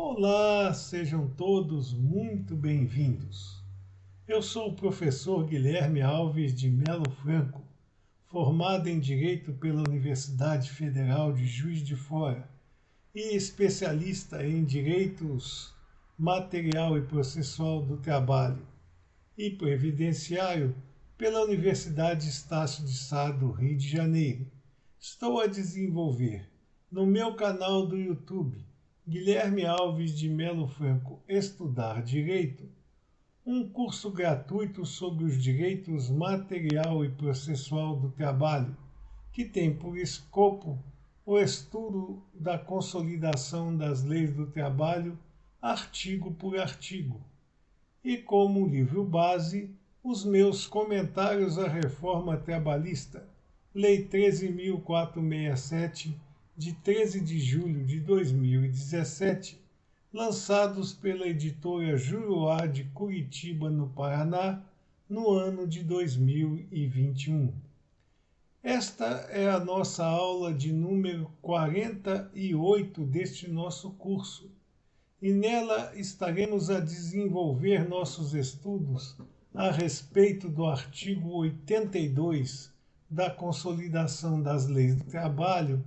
Olá, sejam todos muito bem-vindos. Eu sou o professor Guilherme Alves de Melo Franco, formado em Direito pela Universidade Federal de Juiz de Fora e especialista em Direitos Material e Processual do Trabalho e Previdenciário pela Universidade Estácio de Sá do Rio de Janeiro. Estou a desenvolver no meu canal do YouTube Guilherme Alves de Melo Franco Estudar Direito, um curso gratuito sobre os direitos material e processual do trabalho, que tem por escopo o estudo da consolidação das leis do trabalho, artigo por artigo, e como livro base, os meus comentários à reforma trabalhista, Lei 13.467, de 13 de julho de 2017, lançados pela editora Juruá de Curitiba, no Paraná, no ano de 2021. Esta é a nossa aula de número 48 deste nosso curso, e nela estaremos a desenvolver nossos estudos a respeito do artigo 82 da Consolidação das Leis do Trabalho,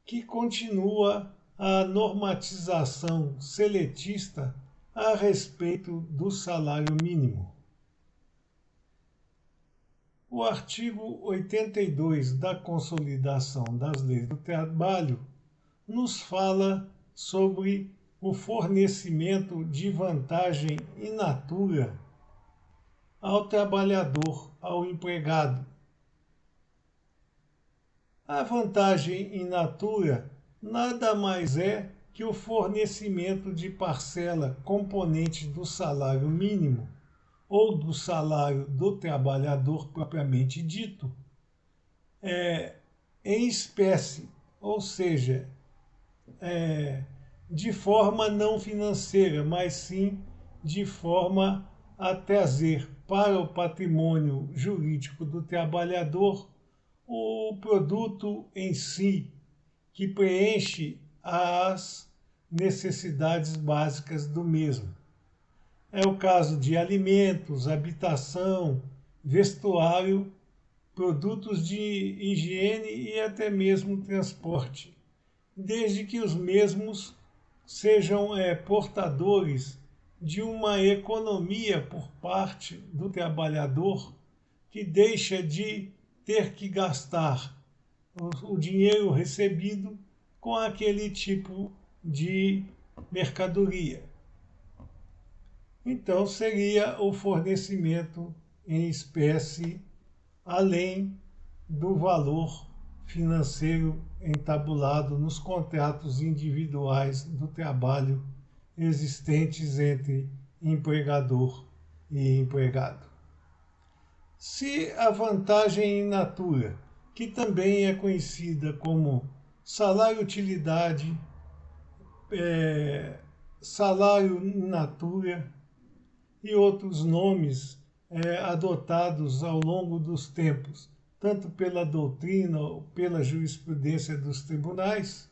que continua a normatização seletista a respeito do salário mínimo. O artigo 82 da Consolidação das Leis do Trabalho nos fala sobre o fornecimento de vantagem in natura ao trabalhador, ao empregado. A vantagem in natura nada mais é que o fornecimento de parcela componente do salário mínimo ou do salário do trabalhador propriamente dito, em espécie, ou seja, de forma não financeira, mas sim de forma a trazer para o patrimônio jurídico do trabalhador o produto em si, que preenche as necessidades básicas do mesmo. É o caso de alimentos, habitação, vestuário, produtos de higiene e até mesmo transporte, desde que os mesmos sejam portadores de uma economia por parte do trabalhador, que deixa de ter que gastar o dinheiro recebido com aquele tipo de mercadoria. Então, seria o fornecimento em espécie, além do valor financeiro entabulado nos contratos individuais do trabalho existentes entre empregador e empregado. Se a vantagem in natura, que também é conhecida como salário-utilidade, salário in natura e outros nomes adotados ao longo dos tempos, tanto pela doutrina ou pela jurisprudência dos tribunais,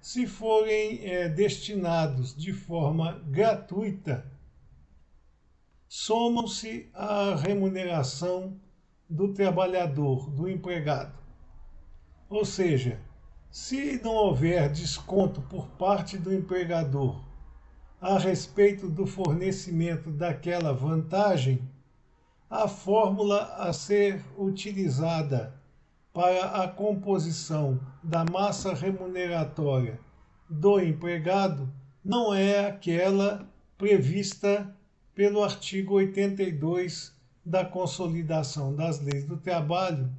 se forem destinados de forma gratuita, somam-se à remuneração do trabalhador, do empregado. Ou seja, se não houver desconto por parte do empregador a respeito do fornecimento daquela vantagem, a fórmula a ser utilizada para a composição da massa remuneratória do empregado não é aquela prevista pelo artigo 82 da Consolidação das Leis do Trabalho,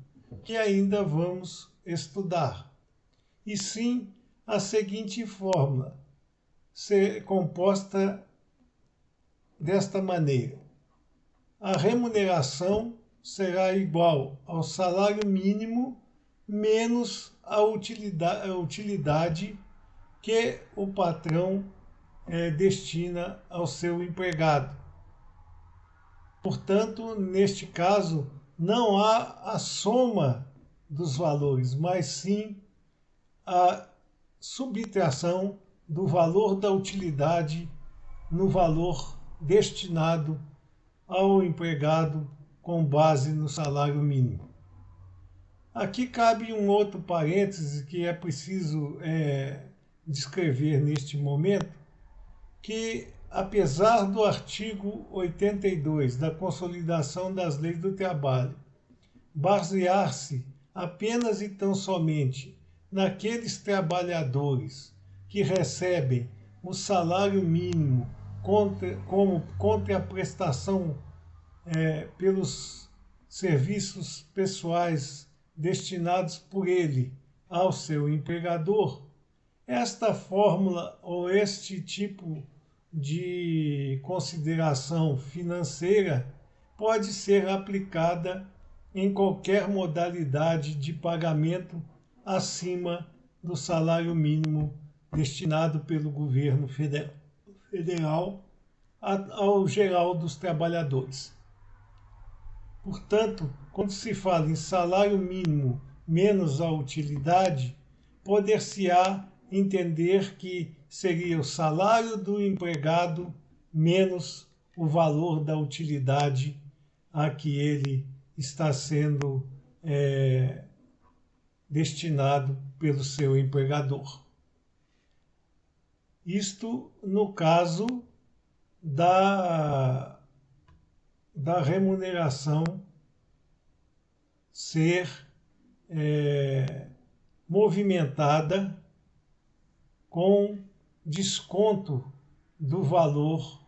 que ainda vamos estudar, e sim a seguinte fórmula, ser composta desta maneira: a remuneração será igual ao salário mínimo menos a utilidade que o patrão destina ao seu empregado. Portanto, neste caso, não há a soma dos valores, mas sim a subtração do valor da utilidade no valor destinado ao empregado com base no salário mínimo. Aqui cabe um outro parêntese que é preciso descrever neste momento, que apesar do artigo 82 da Consolidação das Leis do Trabalho basear-se apenas e tão somente naqueles trabalhadores que recebem o salário mínimo como contraprestação pelos serviços pessoais destinados por ele ao seu empregador, esta fórmula ou este tipo de consideração financeira pode ser aplicada em qualquer modalidade de pagamento acima do salário mínimo destinado pelo governo federal ao geral dos trabalhadores. Portanto, quando se fala em salário mínimo menos a utilidade, poder-se-á entender que seria o salário do empregado menos o valor da utilidade a que ele está sendo destinado pelo seu empregador. Isto no caso da remuneração ser movimentada com desconto do valor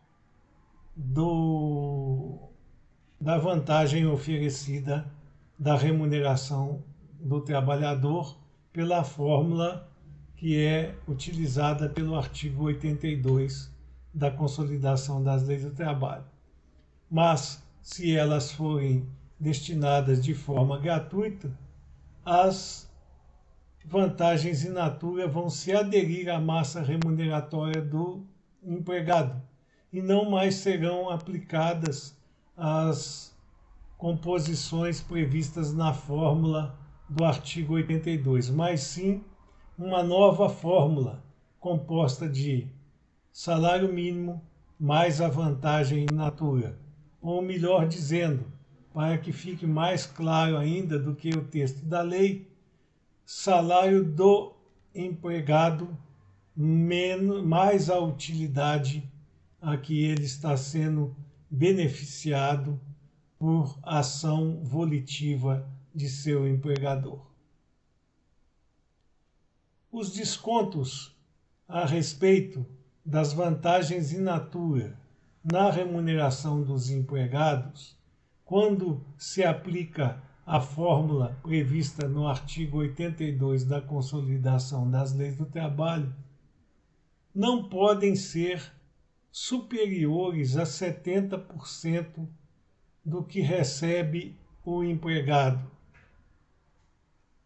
da vantagem oferecida da remuneração do trabalhador pela fórmula que é utilizada pelo artigo 82 da Consolidação das Leis do Trabalho. Mas, se elas forem destinadas de forma gratuita, as vantagens in natura vão se aderir à massa remuneratória do empregado e não mais serão aplicadas as composições previstas na fórmula do artigo 82, mas sim uma nova fórmula composta de salário mínimo mais a vantagem in natura. Ou melhor dizendo, para que fique mais claro ainda do que o texto da lei, salário do empregado mais a utilidade a que ele está sendo beneficiado por ação volitiva de seu empregador. Os descontos a respeito das vantagens in natura na remuneração dos empregados, quando se aplica a fórmula prevista no artigo 82 da Consolidação das Leis do Trabalho, não podem ser superiores a 70% do que recebe o empregado.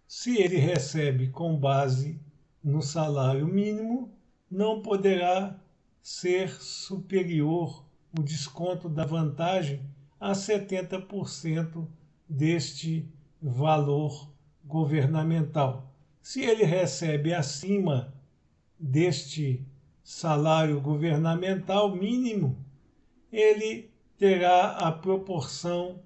Se ele recebe com base no salário mínimo, não poderá ser superior o desconto da vantagem a 70% deste valor governamental. Se ele recebe acima deste salário governamental mínimo, ele terá a proporção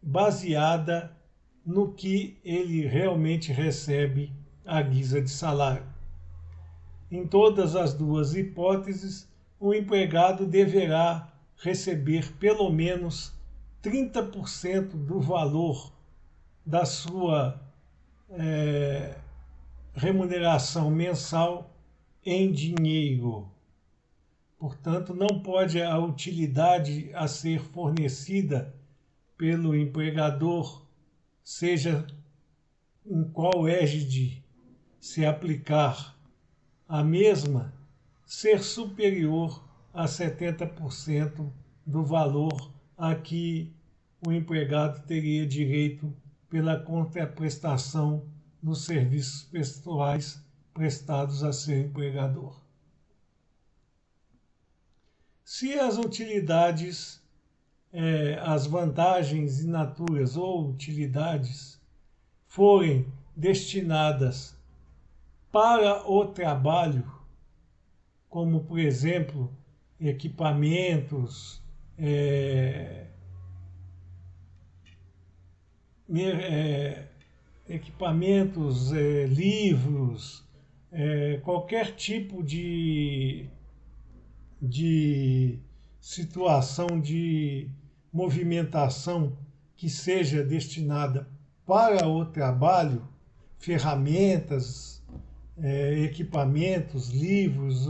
baseada no que ele realmente recebe à guisa de salário. Em todas as duas hipóteses, o empregado deverá receber pelo menos 30% do valor da sua remuneração mensal em dinheiro. Portanto, não pode a utilidade a ser fornecida pelo empregador, seja em qual égide se aplicar a mesma, ser superior a 70% do valor a que o empregado teria direito pela contraprestação dos serviços pessoais prestados a seu empregador. Se as utilidades, as vantagens in natura ou utilidades forem destinadas para o trabalho, como, por exemplo, equipamentos, livros, qualquer tipo de situação de movimentação que seja destinada para o trabalho, ferramentas, equipamentos, livros,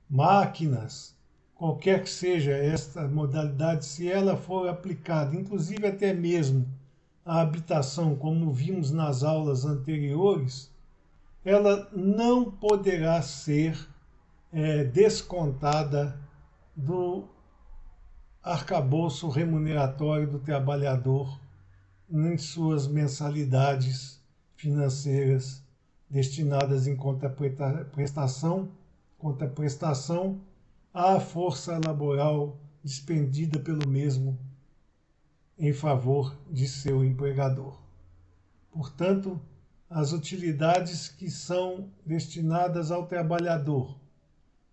máquinas, qualquer que seja esta modalidade, se ela for aplicada, inclusive até mesmo a habitação, como vimos nas aulas anteriores, ela não poderá ser descontada do arcabouço remuneratório do trabalhador em suas mensalidades financeiras destinadas em contraprestação à força laboral despendida pelo mesmo em favor de seu empregador. Portanto, as utilidades que são destinadas ao trabalhador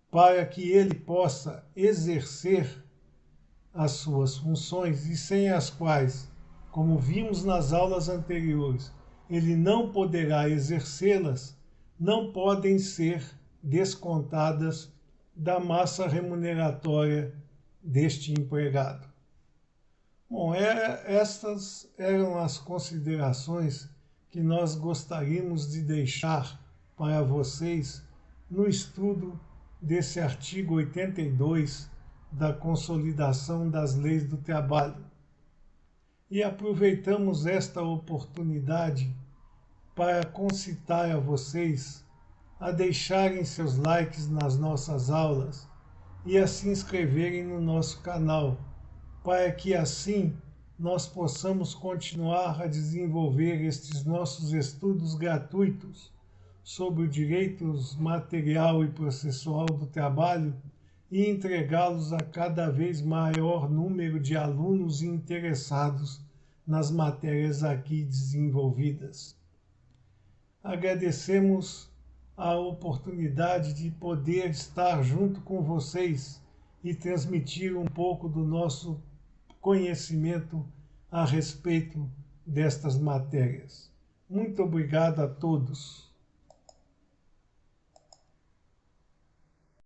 para que ele possa exercer as suas funções e sem as quais, como vimos nas aulas anteriores, ele não poderá exercê-las, não podem ser descontadas da massa remuneratória deste empregado. Bom, estas eram as considerações que nós gostaríamos de deixar para vocês no estudo desse artigo 82 da Consolidação das Leis do Trabalho. E aproveitamos esta oportunidade para concitar a vocês a deixarem seus likes nas nossas aulas e a se inscreverem no nosso canal, para que assim nós possamos continuar a desenvolver estes nossos estudos gratuitos sobre o direito material e processual do trabalho e entregá-los a cada vez maior número de alunos interessados nas matérias aqui desenvolvidas. Agradecemos a oportunidade de poder estar junto com vocês e transmitir um pouco do nosso conhecimento a respeito destas matérias. Muito obrigado a todos.